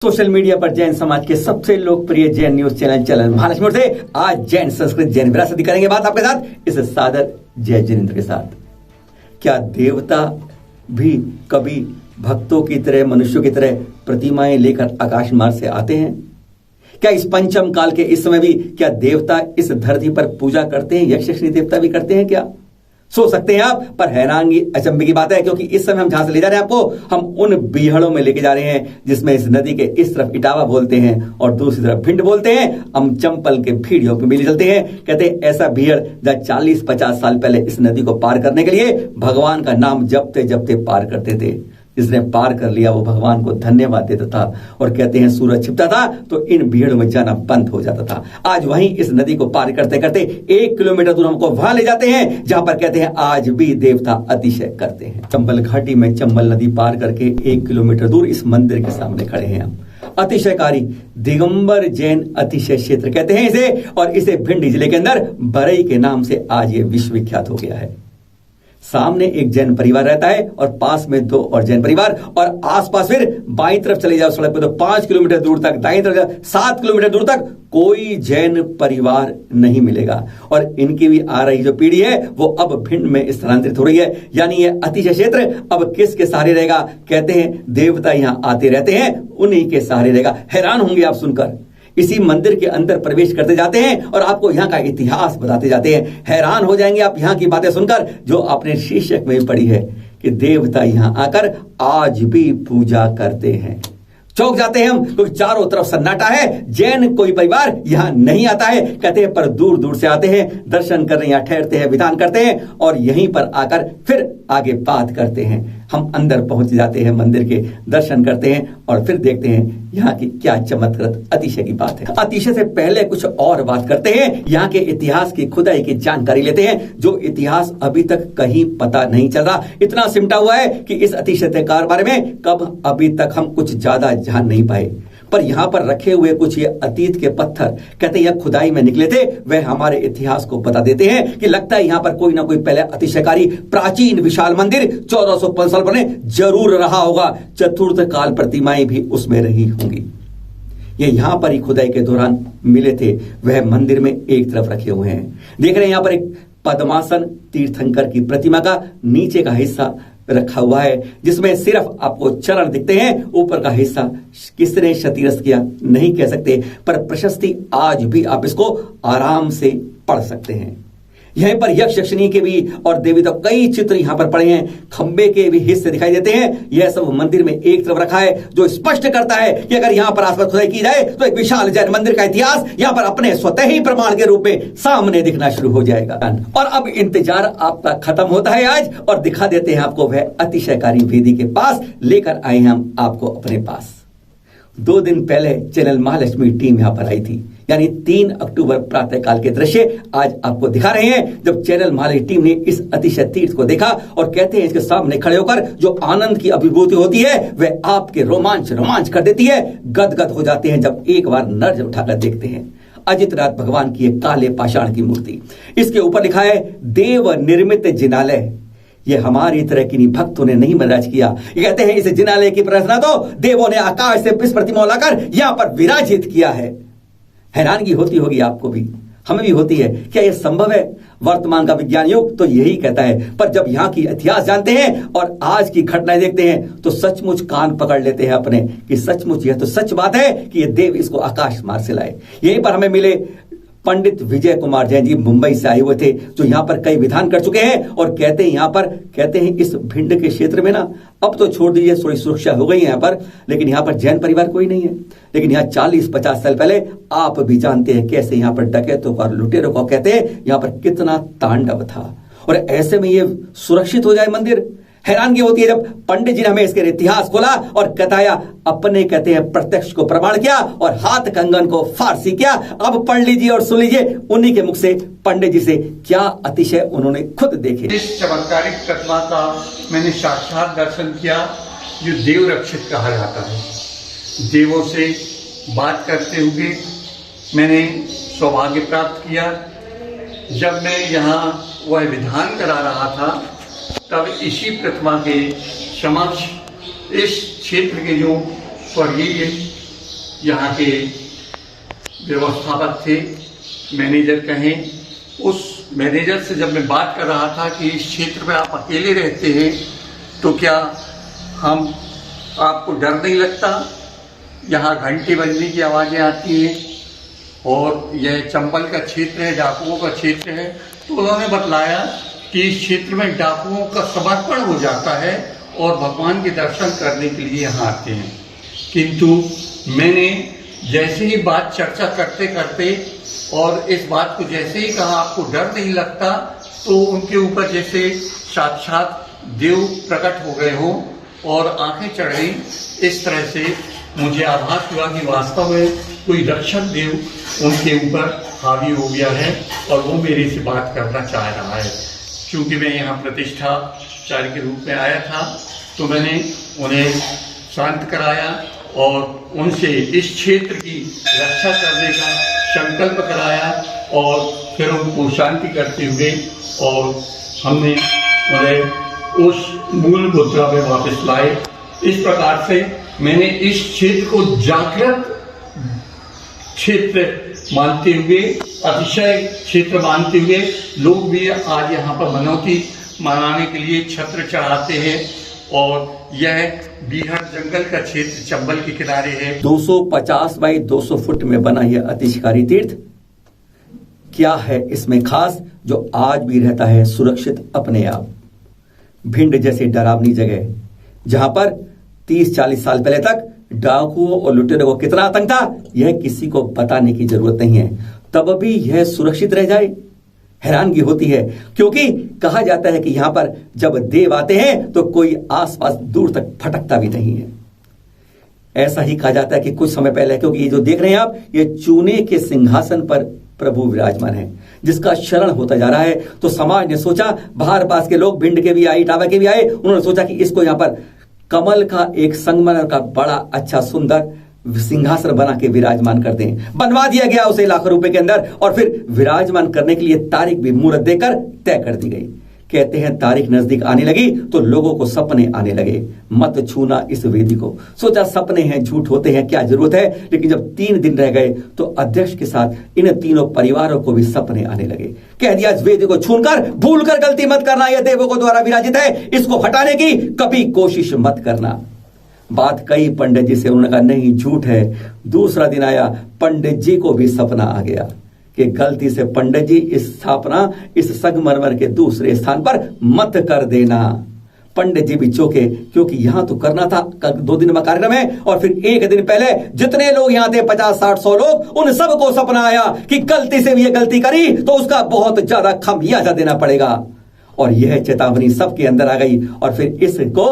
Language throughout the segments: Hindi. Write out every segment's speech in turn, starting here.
सोशल मीडिया पर जैन समाज के सबसे लोकप्रिय जैन न्यूज चैनल महालक्ष्मी से आज जैन संस्कृत जैन विरासत करेंगे बात आपके साथ इस सादर जय जिनेंद्र के साथ। क्या देवता भी कभी भक्तों की तरह मनुष्यों की तरह प्रतिमाएं लेकर आकाश मार्ग से आते हैं? क्या इस पंचम काल के इस समय भी क्या देवता इस धरती पर पूजा करते हैं? यक्ष यक्षिणी देवता भी करते हैं क्या? सोच सकते हैं आप, पर हैरानगी अचंभे की बात है क्योंकि इस समय हम जहां से ले जा रहे हैं आपको, हम उन बीहड़ों में लेके जा रहे हैं जिसमें इस नदी के इस तरफ इटावा बोलते हैं और दूसरी तरफ भिंड बोलते हैं। हम चंपल के भीड़ियों पे मिल चलते हैं। कहते हैं ऐसा भीड़ जहां 40-50 साल पहले इस नदी को पार करने के लिए भगवान का नाम जपते जपते पार करते थे। जिसने पार कर लिया वो भगवान को धन्यवाद देता था और कहते हैं सूरज छिपता था तो इन भीड़ों में जाना बंद हो जाता था। आज वहीं इस नदी को पार करते करते 1 किलोमीटर दूर हमको वहां ले जाते हैं जहां पर कहते हैं आज भी देवता अतिशय करते हैं। चंबल घाटी में चंबल नदी पार करके 1 किलोमीटर दूर इस मंदिर के सामने खड़े हैं हम। अतिशयकारी दिगंबर जैन अतिशय क्षेत्र कहते हैं इसे, और इसे भिंड जिले के अंदर बरई के नाम से आज ये विश्वविख्यात हो गया है। सामने एक जैन परिवार रहता है और पास में 2 और जैन परिवार, और आसपास फिर बाईं तरफ चले जाओ सड़क पे तो 5 किलोमीटर दूर तक, दाईं तरफ 7 किलोमीटर दूर तक कोई जैन परिवार नहीं मिलेगा। और इनकी भी आ रही जो पीढ़ी है वो अब भिंड में स्थानांतरित हो रही है। यानी ये अतिशय क्षेत्र अब किसके सहारे रहेगा? कहते हैं देवता यहां आते रहते हैं, उन्हीं के सहारे रहेगा। हैरान होंगे आप सुनकर। इसी मंदिर के अंदर प्रवेश करते जाते हैं और आपको यहाँ का इतिहास बताते जाते हैं। हैरान हो जाएंगे आप यहाँ की बातें सुनकर जो आपने शीर्षक में पढ़ी है कि देवता यहाँ आकर आज भी पूजा करते हैं। चौंक जाते हैं हम क्योंकि चारों तरफ सन्नाटा है, जैन कोई परिवार यहाँ नहीं आता है। कहते हैं पर दूर दूर से आते हैं, दर्शन करने यहाँ ठहरते हैं, विधान करते हैं और यहीं पर आकर फिर आगे बात करते हैं। हम अंदर पहुंच जाते हैं, मंदिर के दर्शन करते हैं और फिर देखते हैं यहाँ की क्या चमत्कृत अतिशय की बात है। अतिशय से पहले कुछ और बात करते हैं, यहाँ के इतिहास की खुदाई की जानकारी लेते हैं जो इतिहास अभी तक कहीं पता नहीं चल रहा। इतना सिमटा हुआ है कि इस अतिशय के बारे में कब अभी तक हम कुछ ज्यादा जान नहीं पाए। पर यहाँ पर रखे हुए कुछ ये अतीत के पत्थर कहते हैं खुदाई में निकले थे, वह हमारे इतिहास को बता देते हैं कि लगता है यहाँ पर कोई ना कोई पहले अतिशयकारी प्राचीन विशाल मंदिर 1405 साल पुराने जरूर रहा होगा। चतुर्थ काल प्रतिमाएं भी उसमें रही होंगी। ये यहाँ पर ही खुदाई के दौरान मिले थे, वह मंदिर में एक तरफ रखे हुए हैं। देख रहे हैं यहाँ पर एक पद्मासन तीर्थंकर की प्रतिमा का नीचे का हिस्सा रखा हुआ है जिसमें सिर्फ आपको चरण दिखते हैं, ऊपर का हिस्सा किसने क्षतिग्रस्त किया नहीं कह सकते, पर प्रशस्ति आज भी आप इसको आराम से पढ़ सकते हैं। यहीं पर यक्ष यक्षिणी के भी और देवी तो कई चित्र यहां पर पड़े हैं, खंबे के भी हिस्से दिखाई देते हैं। यह सब मंदिर में एक तरफ रखा है जो स्पष्ट करता है कि अगर यहां पर आसपास खुदाई की जाए तो एक विशाल जैन मंदिर का इतिहास यहां पर अपने स्वतः ही प्रमाण के रूप में सामने दिखना शुरू हो जाएगा। और अब इंतजार आपका खत्म होता है आज, और दिखा देते हैं आपको वह अतिशयकारी वेदी के पास। लेकर आए हैं हम आपको अपने पास। 2 दिन पहले चैनल महालक्ष्मी टीम यहां पर आई थी, यानी 3 अक्टूबर प्रातः काल के दृश्य आज आपको दिखा रहे हैं जब चैनल महालक्ष्मी टीम ने इस अतिशय तीर्थ को देखा। और कहते हैं इसके सामने खड़े होकर जो आनंद की अभिभूति होती है वह आपके रोमांच कर देती है। गदगद हो जाते हैं जब एक बार नजर उठाकर देखते हैं अजितनाथ भगवान की एक काले पाषाण की मूर्ति। इसके ऊपर लिखा है देव निर्मित जिनालय। ये हमारी तरह की भक्तों ने नहीं महाराज किया। ये कहते हैं इस जिनालय की प्रार्थना तो देवों ने आकाश से इस प्रतिमा लाकर यहां पर विराजित किया है। हैरानगी होती होगी आपको भी, हमें भी होती है, क्या यह संभव है? वर्तमान का विज्ञान युग तो यही कहता है, पर जब यहाँ की इतिहास जानते हैं और आज की घटनाएं देखते हैं तो सचमुच कान पकड़ लेते हैं अपने कि सचमुच यह तो सच बात है कि यह देव इसको आकाश मार्ग से लाए। यहीं पर हमें मिले पंडित विजय कुमार जैन जी, मुंबई से आए हुए थे जो यहाँ पर कई विधान कर चुके हैं और कहते हैं यहाँ पर कहते हैं इस भिंड के क्षेत्र में ना, अब तो छोड़ दीजिए थोड़ी सुरक्षा हो गई है यहाँ पर, लेकिन यहाँ पर जैन परिवार कोई नहीं है। लेकिन यहाँ 40-50 साल पहले आप भी जानते हैं कैसे यहाँ पर डकैतों को और लुटेरों को कहते हैं यहाँ पर कितना तांडव था, और ऐसे में ये सुरक्षित हो जाए मंदिर। हैरानगी होती है जब पंडित जी ने हमें इसके इतिहास खोला और बताया, अपने कहते हैं प्रत्यक्ष को प्रमाण किया और हाथ कंगन को फारसी किया। अब पढ़ लीजिए और सुन लीजिए उन्हीं के मुख से, पंडित जी से क्या अतिशय उन्होंने खुद देखे। इस चमत्कारिक प्रतिमा का मैंने साक्षात दर्शन किया जो देव रक्षित कहा जाता है। देवों से बात करते हुए मैंने सौभाग्य प्राप्त किया। जब मैं यहाँ वह विधान करा रहा था तब इसी प्रतिमा के समक्ष इस क्षेत्र के जो स्वर्गीय यहाँ के व्यवस्थापक थे, मैनेजर कहें, उस मैनेजर से जब मैं बात कर रहा था कि इस क्षेत्र में आप अकेले रहते हैं तो क्या हम आपको डर नहीं लगता, यहाँ घंटे बजने की आवाज़ें आती हैं और यह चंबल का क्षेत्र है, डाकुओं का क्षेत्र है। तो उन्होंने बतलाया कि इस क्षेत्र में डाकुओं का समर्पण हो जाता है और भगवान के दर्शन करने के लिए यहाँ आते हैं। किंतु मैंने जैसे ही बात चर्चा करते करते और इस बात को जैसे ही कहा आपको डर नहीं लगता, तो उनके ऊपर जैसे साक्षात देव प्रकट हो गए हो और आंखें चढ़ गई। इस तरह से मुझे आभास हुआ कि वास्तव में कोई रक्षक देव उनके ऊपर हावी हो गया है और वो मेरे से बात करना चाह रहा है। क्योंकि मैं यहाँ प्रतिष्ठाचार्य के रूप में आया था तो मैंने उन्हें शांत कराया और उनसे इस क्षेत्र की रक्षा करने का संकल्प कराया और फिर उनको शांति करते हुए और हमने उन्हें उस मूल मुद्रा में वापस लाए। इस प्रकार से मैंने इस क्षेत्र को जागृत क्षेत्र मानते हुए, अतिशय क्षेत्र मानते हुए लोग भी आज यहाँ पर मनौती मनाने के लिए छत्र चढ़ाते हैं और यह बीहड़ जंगल का क्षेत्र चंबल के किनारे है। 250 बाई 200 फुट में बना यह अतिशिकारी तीर्थ क्या है इसमें खास जो आज भी रहता है सुरक्षित अपने आप? भिंड जैसी डरावनी जगह जहां पर 30-40 साल पहले तक डाकुओं और लुटेरों को कितना आतंक था यह किसी को बताने की जरूरत नहीं है, तब भी यह सुरक्षित रह जाए, हैरानगी होती है। क्योंकि कहा जाता है कि यहां पर जब देव आते हैं तो कोई आसपास दूर तक फटकता भी नहीं है। ऐसा ही कहा जाता है कि कुछ समय पहले, क्योंकि ये जो देख रहे हैं आप, ये चूने के सिंहासन पर प्रभु विराजमान है जिसका शरण होता जा रहा है। तो समाज ने सोचा, बाहर पास के लोग, भिंड के भी आए, इटावा के भी आए, उन्होंने सोचा कि इसको यहां पर कमल का एक संगमरमर का बड़ा अच्छा सुंदर सिंहासन बना के विराजमान कर दें। बनवा दिया गया उसे लाखों रुपए के अंदर और फिर विराजमान करने के लिए तारीख भी मुहूर्त देकर तय कर दी गई। कहते हैं तारीख नजदीक आने लगी तो लोगों को सपने आने लगे, मत छूना इस वेदी को। सोचा सपने हैं, झूठ होते हैं, क्या जरूरत है। लेकिन जब 3 दिन रह गए तो अध्यक्ष के साथ इन तीनों परिवारों को भी सपने आने लगे। कह दिया इस वेदी को छूकर भूल कर गलती मत करना, यह देवों को द्वारा विराजित है, इसको हटाने की कभी कोशिश मत करना। बात कई पंडित जी से, उन्होंने कहा नहीं झूठ है। दूसरा दिन आया, पंडित जी को भी सपना आ गया कि गलती से पंडित जी इस स्थापना इस संगमरमर के दूसरे स्थान पर मत कर देना। पंडित जी भी चौंके क्योंकि यहां तो करना था 2 दिन का कार्यक्रम है और फिर 1 दिन पहले जितने लोग यहां थे 50-60-100 लोग, उन सबको सपना आया कि गलती से भी ये गलती करी तो उसका बहुत ज्यादा खामियाजा देना पड़ेगा। और यह चेतावनी सबके अंदर आ गई और फिर इसको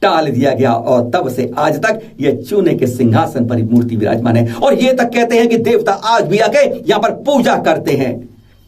टाल दिया गया और तब से आज तक यह चूने के सिंहासन पर मूर्ति विराजमान है। और यह तक कहते हैं कि देवता आज भी आके यहां पर पूजा करते हैं।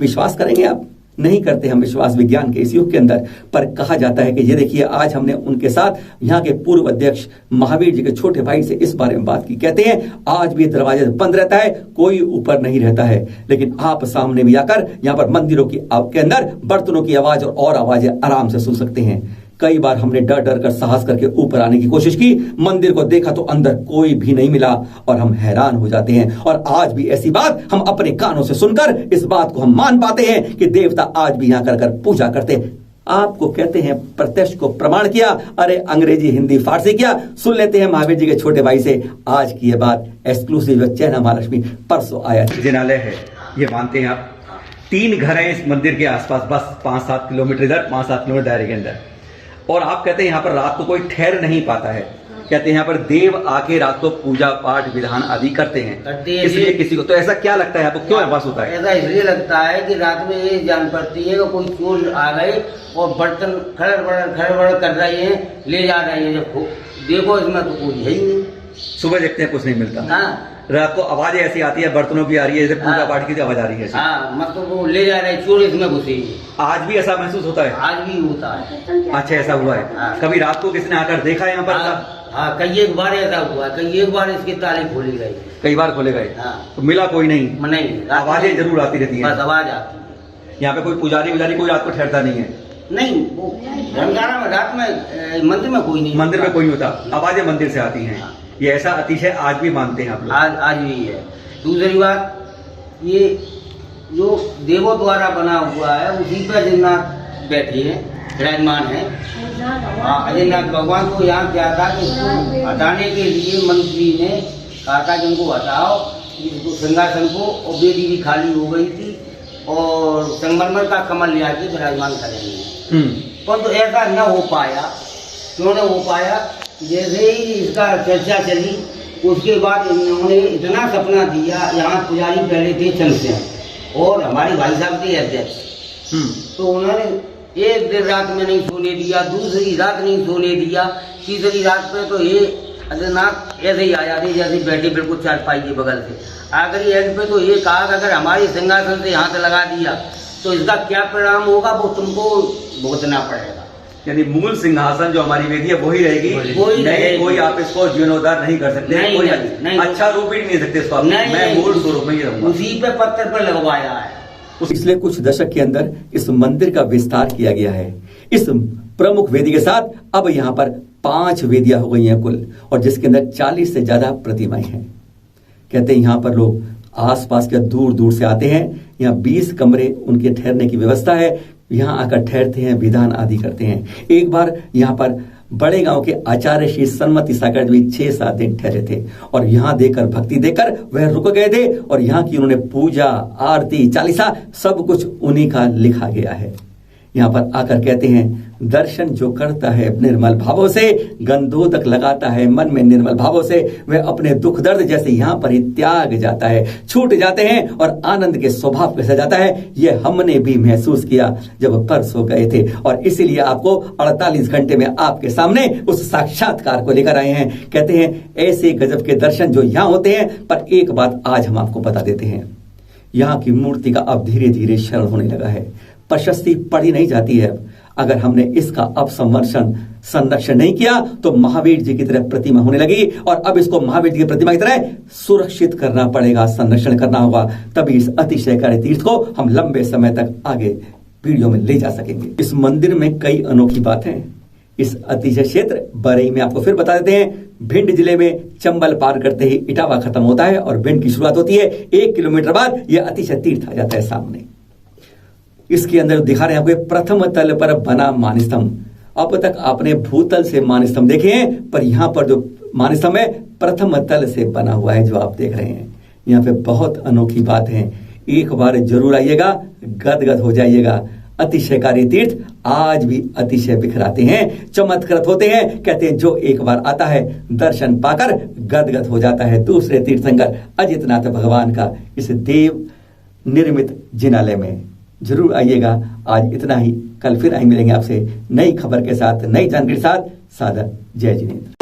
विश्वास करेंगे आप? नहीं करते हम विश्वास विज्ञान के इस युग के अंदर। पर कहा जाता है कि ये देखिए, आज हमने उनके साथ यहाँ के पूर्व अध्यक्ष महावीर जी के छोटे भाई से इस बारे में बात की। कहते हैं आज भी दरवाजा बंद रहता है, कोई ऊपर नहीं रहता है, लेकिन आप सामने भी आकर यहाँ पर मंदिरों की के अंदर बर्तनों की आवाज और आवाजें आराम से सुन सकते हैं। कई बार हमने डर डर कर साहस करके ऊपर आने की कोशिश की, मंदिर को देखा तो अंदर कोई भी नहीं मिला और हम हैरान हो जाते हैं। और आज भी ऐसी बात हम अपने कानों से सुनकर इस बात को हम मान पाते हैं कि देवता आज भी यहां कर पूजा करते हैं। आपको कहते हैं प्रत्यक्ष को प्रमाण किया, अरे अंग्रेजी हिंदी फारसी किया। सुन लेते हैं महावीर जी के छोटे भाई से आज की यह बात एक्सक्लूसिव चैना महालक्ष्मी परसों आया। जिनालय है ये मानते हैं आप, 3 घर है इस मंदिर के आसपास, बस 5-7 किलोमीटर इधर, 5-7 किलोमीटर दायरे के अंदर। और आप कहते हैं यहाँ पर रात को कोई ठहर नहीं पाता है। कहते हैं यहाँ पर देव आके रात को पूजा पाठ विधान आदि करते हैं, इसलिए किसी को तो ऐसा क्या लगता है आपको, क्यों आभास होता है? ऐसा इसलिए लगता है कि रात में ये जान पड़ती है कि कोई चोर आ गए और बर्तन खड़बड़ कर रहे हैं, ले जा रहे हैं। जब देखो इसमें तो कोई है ही नहीं। सुबह देखते हैं कुछ नहीं मिलता, रात को आवाजें ऐसी आती है, बर्तनों की आ रही है, जैसे पूजा पाठ की आवाज आ रही है। मतलब वो ले जा रहे हैं, चोर इसमें घुसे। आज भी ऐसा महसूस होता है? आज भी होता है। अच्छा, ऐसा हुआ है? कभी रात को किसने आकर देखा है यहाँ पर? हाँ, कई एक बार ऐसा हुआ, कई एक बार इसके ताले खोले गए, कई बार खोले गए। तो मिला कोई नहीं? नहीं, आवाजें जरूर आती रहती है, बस आवाज आती है। यहाँ पे कोई पुजारी कोई रात को ठहरता नहीं है? नहीं, वो धर्मशाला में रात में मंदिर में कोई नहीं, मंदिर में कोई नहीं होता, आवाजें मंदिर से आती हैं। ये ऐसा अतिशय आज भी मानते हैं आप लोग? आज भी है। दूसरी बात, ये जो देवों द्वारा बना हुआ है उसी पर अजयनाथ बैठे हैं, विराजमान है। अजयनाथ भगवान को यहाँ क्या था कि उसको हटाने के लिए मंत्री ने कहा था कि उनको हटाओ इसको सिंहासन को, और वेदी भी खाली हो गई थी और संगमरमर का कमल ले आके विराजमान करेंगे। परंतु ऐसा न हो पाया। क्यों न हो पाया? जैसे ही इसका चर्चा चली उसके बाद इन्होंने इतना सपना दिया। यहाँ पुजारी पहले थे चंद्रसेन और हमारे भाई साहब थे अध्यक्ष, तो उन्होंने एक देर रात में नहीं सोने दिया, दूसरी रात नहीं सोने दिया, तीसरी रात पे तो ये अजयनाथ ऐसे ही आया थे जैसे बैठे बिल्कुल चारपाई के बगल से। आखिरी एंड पे तो ये कहा कि अगर हमारे सिंहासन से हाथ लगा दिया तो इसका क्या परिणाम होगा वो तुमको भुगतना पड़ेगा। यानी मूल सिंहासन जो हमारी वेदी है वही रहेगी, वही रहेगी। कोई आप इसको जीर्णोद्धार नहीं कर सकते, नहीं, कोई नहीं। अच्छा रूप ही नहीं सकते इसको आप। मैं मूल स्वरूप में ही रहूंगा। उसी पे पत्थर पर लगवाया है। पिछले कुछ दशक के अंदर इस मंदिर का विस्तार किया गया है। इस प्रमुख वेदी के साथ अब यहाँ पर 5 वेदियां हो गई हैं कुल, और जिसके अंदर 40 से ज्यादा प्रतिमाएं हैं। कहते हैं यहाँ पर लोग आसपास के दूर दूर से आते हैं। यहाँ 20 कमरे उनके ठहरने की व्यवस्था है। यहाँ आकर ठहरते हैं, विधान आदि करते हैं। एक बार यहाँ पर बड़े गांव के आचार्य श्री सन्मति सागर भी 6-7 दिन ठहरे थे और यहाँ देकर भक्ति देकर वह रुक गए थे, और यहाँ की उन्होंने पूजा, आरती, चालीसा सब कुछ उन्हीं का लिखा गया है। यहाँ पर आकर कहते हैं, दर्शन जो करता है निर्मल भावों से, गंधोदक लगाता है मन में निर्मल भावों से, वह अपने दुख दर्द जैसे यहाँ पर ही त्याग जाता है, छूट जाते हैं और आनंद के स्वभाव पे सजाता है। यह हमने भी महसूस किया जब परसों गए थे, और इसीलिए आपको 48 घंटे में आपके सामने उस साक्षात्कार को लेकर आए हैं। कहते हैं ऐसे गजब के दर्शन जो यहाँ होते हैं। पर एक बात आज हम आपको बता देते हैं, यहाँ की मूर्ति का अब धीरे धीरे क्षरण होने लगा है। प्रशस्ति पढ़ी नहीं जाती है। अगर हमने इसका अब संरक्षण नहीं किया तो महावीर जी की तरह प्रतिमा होने लगी, और अब इसको महावीर जी की प्रतिमा की तरह सुरक्षित करना पड़ेगा, संरक्षण करना होगा। तभी इस अतिशयकारी तीर्थ को हम लंबे समय तक आगे पीढ़ियों में ले जा सकेंगे। इस मंदिर में कई अनोखी बातें हैं। इस अतिशय क्षेत्र बरई में आपको फिर बता देते हैं, भिंड जिले में चंबल पार करते ही इटावा खत्म होता है और भिंड की शुरुआत होती है। 1 किलोमीटर बाद यह अतिशय तीर्थ आ जाता है सामने। इसके अंदर दिखा रहे हैं आपको प्रथम तल पर बना मानस्तंभ। अब तक आपने भूतल से मानस्तंभ देखे हैं, पर यहाँ पर जो मानस्तंभ है प्रथम तल से बना हुआ है, जो आप देख रहे हैं। यहाँ पे बहुत अनोखी बात है। एक बार जरूर आइएगा, गदगद हो जाइएगा। अतिशयकारी तीर्थ आज भी अतिशय बिखराते हैं, चमत्कृत होते हैं। कहते हैं जो एक बार आता है दर्शन पाकर गदगद हो जाता है। दूसरे तीर्थंकर अजितनाथ भगवान का इस देव निर्मित जिनालय में जरूर आइएगा। आज इतना ही, कल फिर मिलेंगे आपसे नई खबर के साथ, नई जानकारी के साथ। सादर जय जिनेंद्र।